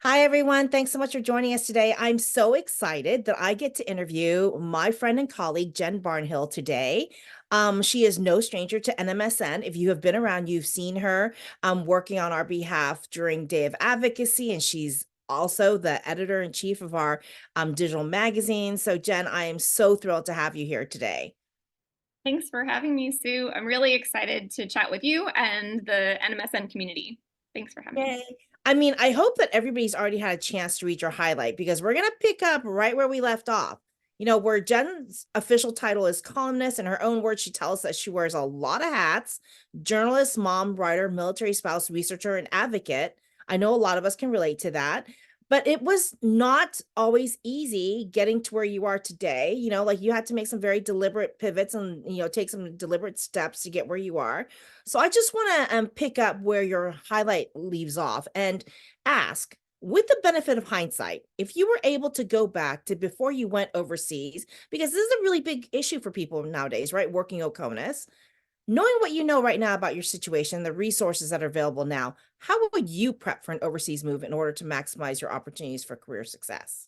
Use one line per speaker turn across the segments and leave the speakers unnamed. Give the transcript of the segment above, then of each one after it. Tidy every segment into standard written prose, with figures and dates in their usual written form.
Hi, everyone. Thanks so much for joining us today. I'm so excited that I get to interview my friend and colleague, Jen Barnhill, today. She is no stranger to NMSN. If you have been around, you've seen her working on our behalf during Day of Advocacy, and she's also the editor in chief of our digital magazine. So, Jen, I am so thrilled to have you here today.
Thanks for having me, Sue. I'm really excited to chat with you and the NMSN community. Thanks for having me.
Yay. I mean, I hope that everybody's already had a chance to read your highlight because we're going to pick up right where we left off. Where Jen's official title is columnist. In her own words, she tells us that she wears a lot of hats: journalist, mom, writer, military spouse, researcher, and advocate. I know a lot of us can relate to that. But it was not always easy getting to where you are today. Like you had to make some very deliberate pivots and, take some deliberate steps to get where you are. So I just want to pick up where your highlight leaves off and ask, with the benefit of hindsight, if you were able to go back to before you went overseas, because this is a really big issue for people nowadays, right? Working OCONUS, knowing what you know right now about your situation, the resources that are available now, how would you prep for an overseas move in order to maximize your opportunities for career success?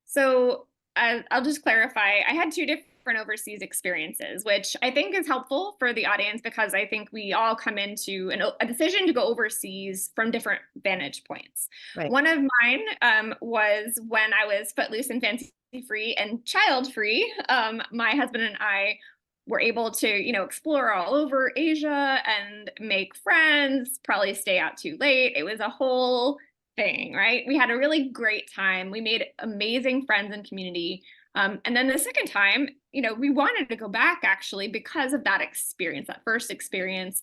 So I'll just clarify. I had two different overseas experiences, which I think is helpful for the audience because I think we all come into a decision to go overseas from different vantage points.
Right.
One of mine was when I was footloose and fancy free and child free. My husband and I were able to, explore all over Asia and make friends, probably stay out too late. It was a whole thing, right? We had a really great time. We made amazing friends and community. And then the second time, we wanted to go back actually because of that experience, that first experience.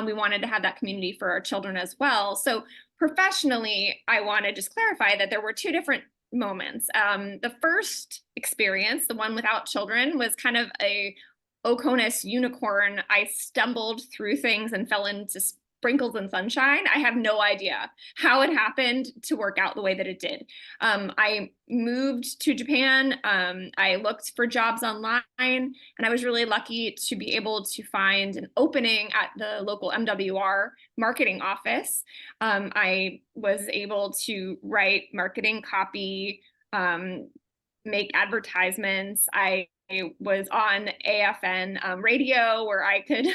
We wanted to have that community for our children as well. So professionally, I want to just clarify that there were two different moments. The first experience, the one without children, was kind of a Oconus unicorn. I stumbled through things and fell into sprinkles and sunshine. I have no idea how it happened to work out the way that it did. I moved to Japan. I looked for jobs online, and I was really lucky to be able to find an opening at the local MWR marketing office. I was able to write marketing copy, make advertisements. I was on AFN radio where I could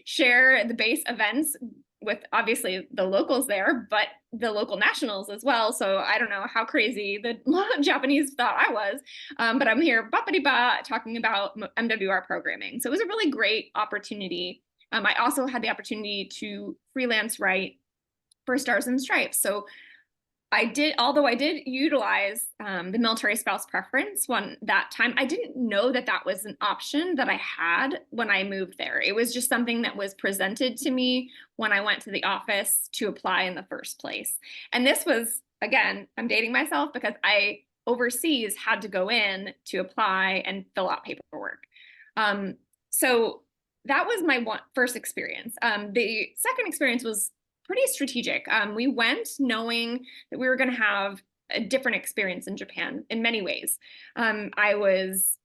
share the base events with obviously the locals there, but the local nationals as well. So I don't know how crazy the Japanese thought I was, but I'm here ba talking about MWR programming. So it was a really great opportunity. I also had the opportunity to freelance write for Stars and Stripes. So although I did utilize the military spouse preference one that time, I didn't know that that was an option that I had when I moved there. It was just something that was presented to me when I went to the office to apply in the first place. And this was, again, I'm dating myself because I overseas had to go in to apply and fill out paperwork. Um, so that was my first experience. The second experience was pretty strategic. We went knowing that we were going to have a different experience in Japan in many ways. I was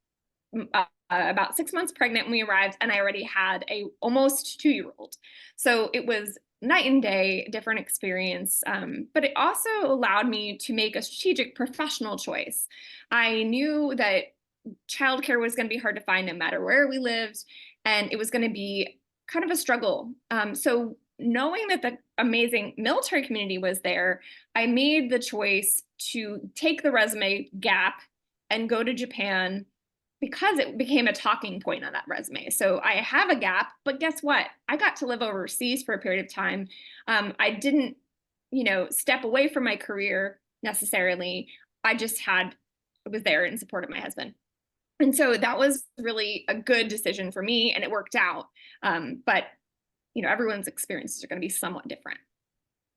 about 6 months pregnant when we arrived, and I already had a almost 2-year-old. So it was night and day, different experience. But it also allowed me to make a strategic professional choice. I knew that childcare was going to be hard to find no matter where we lived, and it was going to be kind of a struggle. So knowing that the amazing military community was there, I made the choice to take the resume gap and go to Japan because it became a talking point on that resume. So I have a gap, but guess what? I got to live overseas for a period of time. I didn't, step away from my career necessarily. I was there in support of my husband. And so that was really a good decision for me, and it worked out. But everyone's experiences are going to be somewhat different.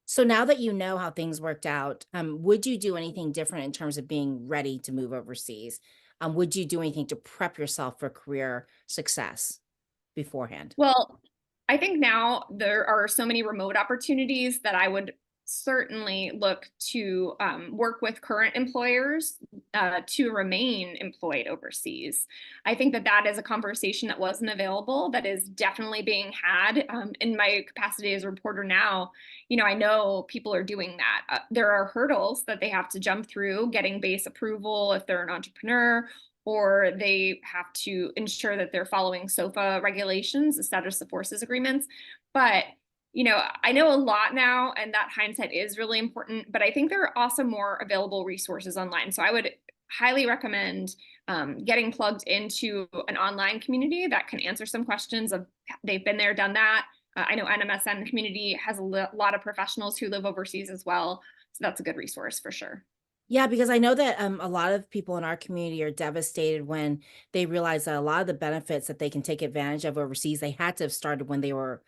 So now that you know how things worked out, would you do anything different in terms of being ready to move overseas? Would you do anything to prep yourself for career success beforehand?
Well, I think now there are so many remote opportunities that I would certainly look to work with current employers to remain employed overseas. I think that that is a conversation that wasn't available, that is definitely being had. In my capacity as a reporter now, I know people are doing that. There are hurdles that they have to jump through, getting base approval if they're an entrepreneur, or they have to ensure that they're following SOFA regulations, the status of forces agreements. But I know a lot now, and that hindsight is really important, but I think there are also more available resources online. So I would highly recommend getting plugged into an online community that can answer some questions of they've been there, done that. I know NMSN community has a lot of professionals who live overseas as well. So that's a good resource for sure.
Yeah, because I know that a lot of people in our community are devastated when they realize that a lot of the benefits that they can take advantage of overseas, they had to have started when they were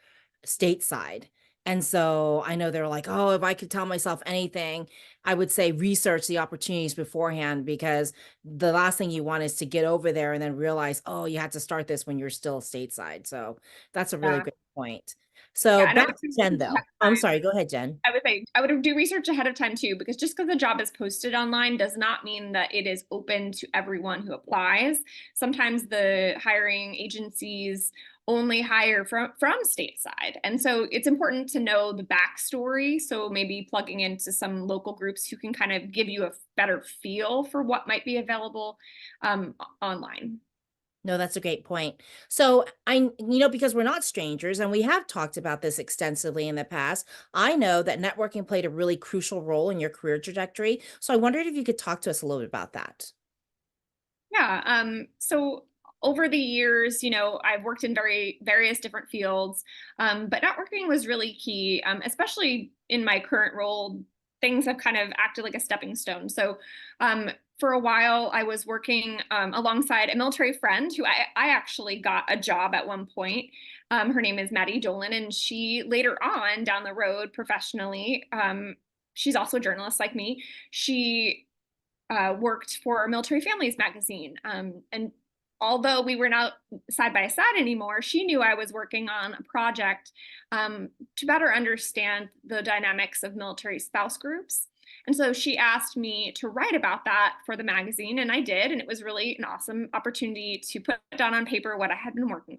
stateside. And so I know they're like, oh, if I could tell myself anything, I would say research the opportunities beforehand, because the last thing you want is to get over there and then realize, oh, you had to start this when you're still stateside. So that's a really
Yeah.
great point. So
Yeah. And I
back
would
to Jen, though. I'm sorry, go ahead, Jen.
I would say I would do research ahead of time too, because just because the job is posted online does not mean that it is open to everyone who applies. Sometimes the hiring agencies only hire from stateside. And so it's important to know the backstory. So maybe plugging into some local groups who can kind of give you a better feel for what might be available online.
No, that's a great point. So because we're not strangers and we have talked about this extensively in the past, I know that networking played a really crucial role in your career trajectory. So I wondered if you could talk to us a little bit about that.
Yeah. So over the years, I've worked in various different fields, but networking was really key, especially in my current role. Things have kind of acted like a stepping stone. So, for a while, I was working alongside a military friend who I actually got a job at one point. Her name is Maddie Dolan, and she later on down the road professionally, she's also a journalist like me. She worked for Military Families magazine. And although we were not side by side anymore, she knew I was working on a project to better understand the dynamics of military spouse groups. And so she asked me to write about that for the magazine, and I did. And it was really an awesome opportunity to put down on paper what I had been working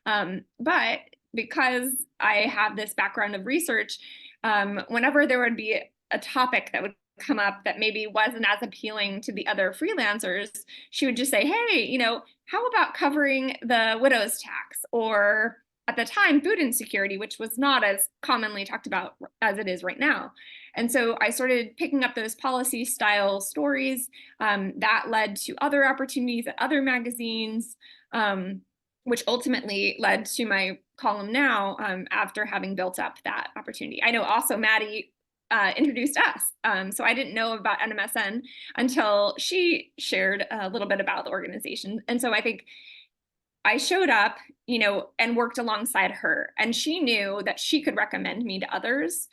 on. But because I have this background of research, whenever there would be a topic that would come up that maybe wasn't as appealing to the other freelancers, she would just say, hey, how about covering the widow's tax, or at the time, food insecurity, which was not as commonly talked about as it is right now. And so I started picking up those policy style stories that led to other opportunities at other magazines, which ultimately led to my column now after having built up that opportunity. I know also Maddie introduced us. So I didn't know about NMSN until she shared a little bit about the organization. And so I think I showed up, and worked alongside her, and she knew that she could recommend me to others.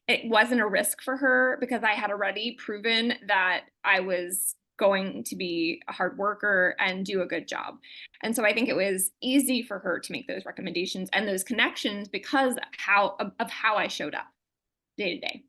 It wasn't a risk for her because I had already proven that I was going to be a hard worker and do a good job. And so I think it was easy for her to make those recommendations and those connections because of how I showed up day to day.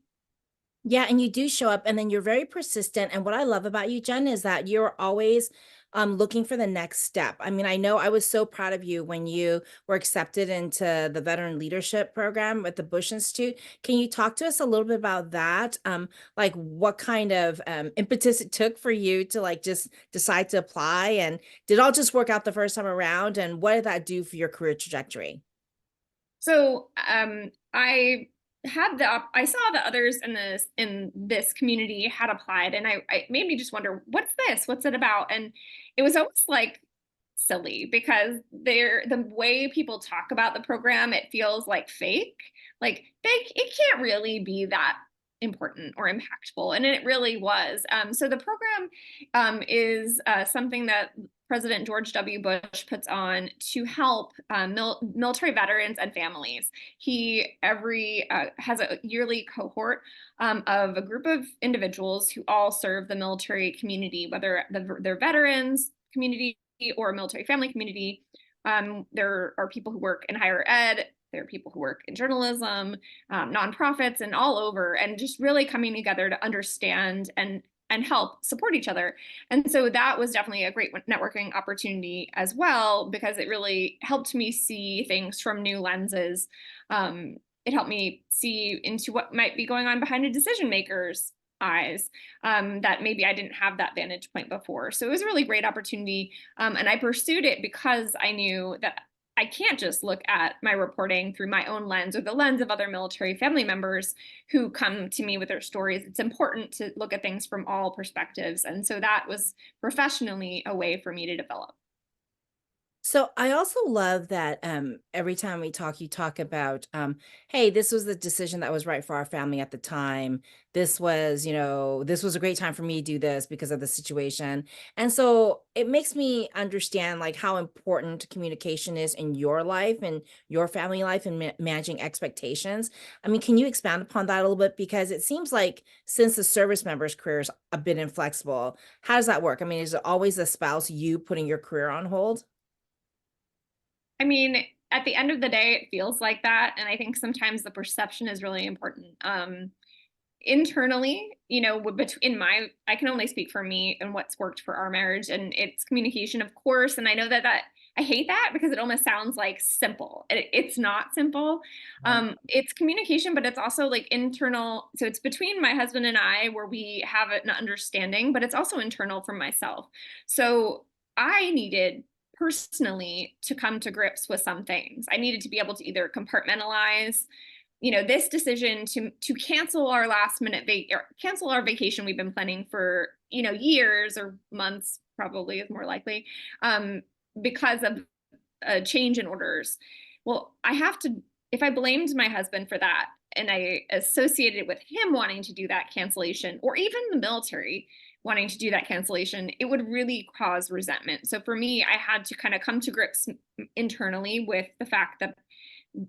Yeah, and you do show up and then you're very persistent. And what I love about you, Jen, is that you're always looking for the next step. I mean, I know I was so proud of you when you were accepted into the Veteran Leadership Program at the Bush Institute. Can you talk to us a little bit about that? Like what kind of impetus it took for you to like just decide to apply? And did it all just work out the first time around? And what did that do for your career trajectory?
So I saw that others in this community had applied, and I made me just wonder, what's this? What's it about? And it was almost like silly because the way people talk about the program, it feels like fake. Like it can't really be that important or impactful, and it really was. So the program is something that President George W. Bush puts on to help military veterans and families. He has a yearly cohort of a group of individuals who all serve the military community, whether they're veterans community or a military family community, There are people who work in higher ed. There are people who work in journalism, nonprofits, and all over, and just really coming together to understand and help support each other. And so that was definitely a great networking opportunity as well, because it really helped me see things from new lenses. It helped me see into what might be going on behind a decision maker's eyes, that maybe I didn't have that vantage point before. So it was a really great opportunity. And I pursued it because I knew that I can't just look at my reporting through my own lens or the lens of other military family members who come to me with their stories. It's important to look at things from all perspectives. And so that was professionally a way for me to develop.
So I also love that every time we talk, you talk about, hey, this was the decision that was right for our family at the time. This was, this was a great time for me to do this because of the situation. And so it makes me understand like how important communication is in your life and your family life and managing expectations. I mean, can you expand upon that a little bit? Because it seems like since the service members' careers a bit inflexible, how does that work? I mean, is it always the spouse, you putting your career on hold?
I mean, at the end of the day, it feels like that. And I think sometimes the perception is really important. Internally, between I can only speak for me and what's worked for our marriage, and it's communication, of course. And I know that I hate that because it almost sounds like simple. It's not simple.
Right.
It's communication, but it's also like internal. So it's between my husband and I where we have an understanding, but it's also internal for myself. So I needed personally to come to grips with some things. I needed to be able to either compartmentalize, this decision to cancel our last minute or cancel our vacation we've been planning for, years or months, probably is more likely, because of a change in orders. Well, I have to, if I blamed my husband for that and I associated it with him wanting to do that cancellation, or even the military wanting to do that cancellation, it would really cause resentment. So for me, I had to kind of come to grips internally with the fact that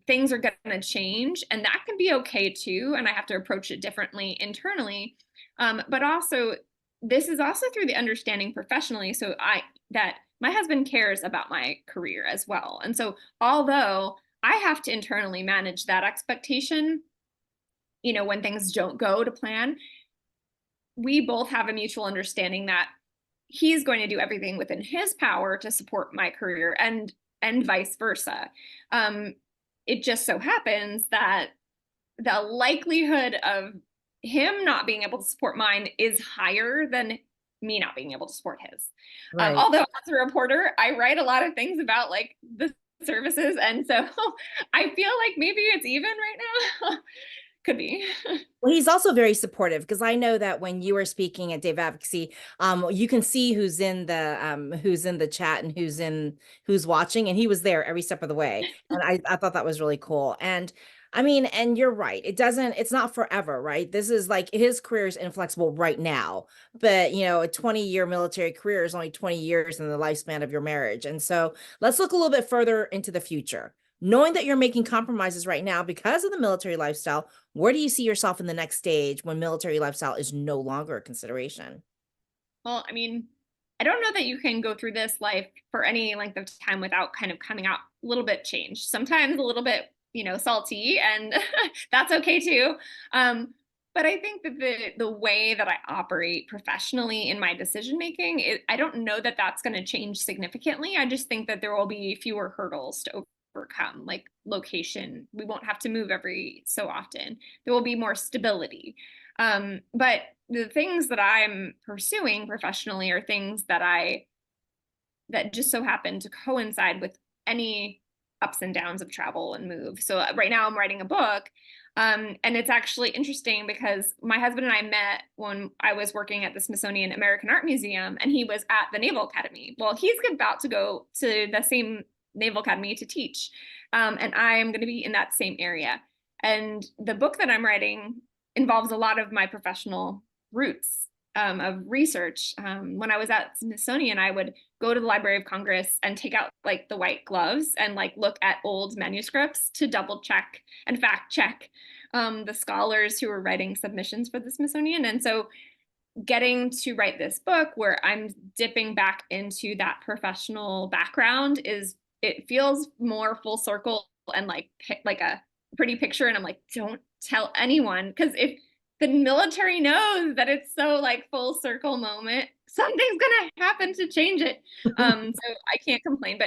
things are going to change, and that can be okay too. And I have to approach it differently internally. But also, this is also through the understanding professionally. So that my husband cares about my career as well. And so, although I have to internally manage that expectation, when things don't go to plan, we both have a mutual understanding that he's going to do everything within his power to support my career, and vice versa. It just so happens that the likelihood of him not being able to support mine is higher than me not being able to support his.
Right.
Although as a reporter, I write a lot of things about like the services, and so I feel like maybe it's even right now. Could be.
Well, he's also very supportive because I know that when you were speaking at Dave Advocacy, you can see who's in the chat and who's watching, and he was there every step of the way. And I thought that was really cool. And I mean, and you're right. It's not forever, right? This is like his career is inflexible right now, but a 20-year military career is only 20 years in the lifespan of your marriage. And so let's look a little bit further into the future. Knowing that you're making compromises right now because of the military lifestyle, where do you see yourself in the next stage when military lifestyle is no longer a consideration?
Well, I mean, I don't know that you can go through this life for any length of time without kind of coming out a little bit changed. Sometimes a little bit, salty, and that's okay too. But I think that the way that I operate professionally in my decision making, I don't know that that's going to change significantly. I just think that there will be fewer hurdles to overcome, like location. We won't have to move every so often. There will be more stability. But the things that I'm pursuing professionally are things that just so happen to coincide with any ups and downs of travel and move. So right now I'm writing a book. And it's actually interesting because my husband and I met when I was working at the Smithsonian American Art Museum, and he was at the Naval Academy. Well, he's about to go to the same Naval Academy to teach. And I am going to be in that same area. And the book that I'm writing involves a lot of my professional roots, of research. When I was at Smithsonian, I would go to the Library of Congress and take out like the white gloves and like look at old manuscripts to double check and fact check the scholars who were writing submissions for the Smithsonian. And so getting to write this book where I'm dipping back into that professional background is it feels more full circle and like a pretty picture. And I'm like, don't tell anyone, because if the military knows that it's so like full circle moment, something's gonna happen to change it. So I can't complain,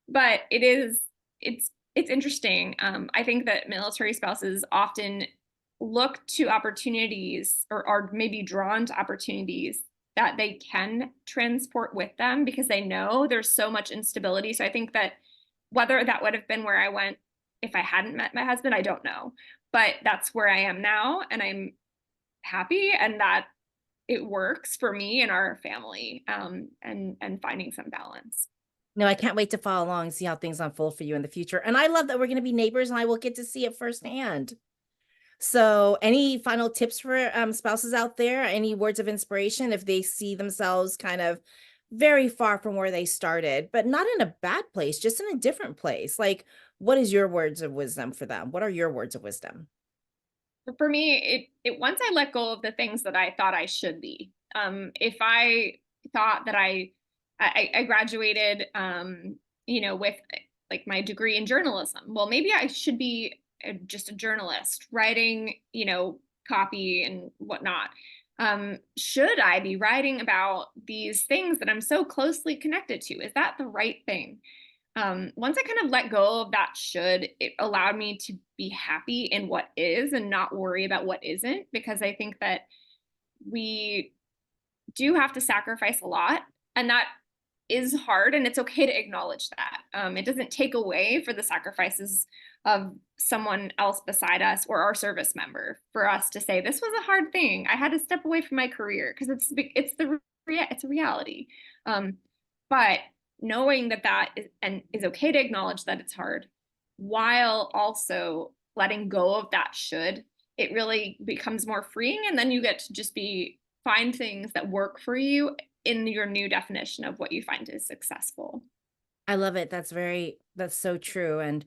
but it's interesting. I think that military spouses often look to opportunities, or are maybe drawn to opportunities that they can transport with them, because they know there's so much instability. So I think that whether that would have been where I went if I hadn't met my husband, I don't know. But that's where I am now, and I'm happy, and that it works for me and our family, and finding some balance.
No, I can't wait to follow along and see how things unfold for you in the future. And I love that we're going to be neighbors and I will get to see it firsthand. So, any final tips for spouses out there? Any words of inspiration if they see themselves kind of very far from where they started, but not in a bad place, just in a different place? Like, what is your words of wisdom for them? What are your words of wisdom?
But for me, it once I let go of the things that I thought I should be. If I thought that I graduated, with like my degree in journalism, well, maybe I should be just a journalist writing, copy and whatnot. Should I be writing about these things that I'm so closely connected to? Is that the right thing? Once I kind of let go of that should, it allowed me to be happy in what is and not worry about what isn't, because I think that we do have to sacrifice a lot, and that is hard, and it's okay to acknowledge that. It doesn't take away for the sacrifices of someone else beside us or our service member for us to say this was a hard thing. I had to step away from my career, because it's a reality. But knowing that is okay to acknowledge that it's hard, while also letting go of that should, it really becomes more freeing, and then you get to just find things that work for you in your new definition of what you find is successful.
I love it. That's so true. And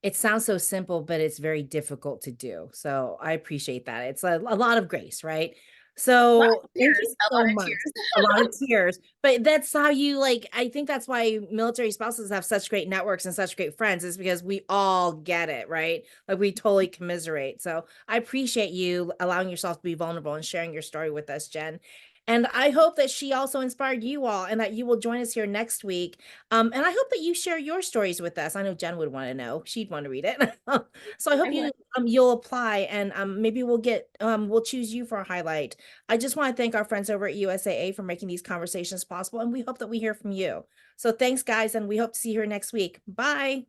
it sounds so simple, but it's very difficult to do. So I appreciate that. It's a lot of grace, right?
A lot
So
of
thank
tears,
you
a
so
lot of
much.
tears.
A lot of tears, but that's how you like, I think that's why military spouses have such great networks and such great friends, is because we all get it, right? Like we totally commiserate. So I appreciate you allowing yourself to be vulnerable and sharing your story with us, Jen. And I hope that she also inspired you all and that you will join us here next week. And I hope that you share your stories with us. I know Jen would want to know. She'd want to read it. So I
I
hope
would.
you'll apply and maybe we'll choose you for a highlight. I just want to thank our friends over at USAA for making these conversations possible, and we hope that we hear from you. So thanks, guys, and we hope to see you here next week. Bye.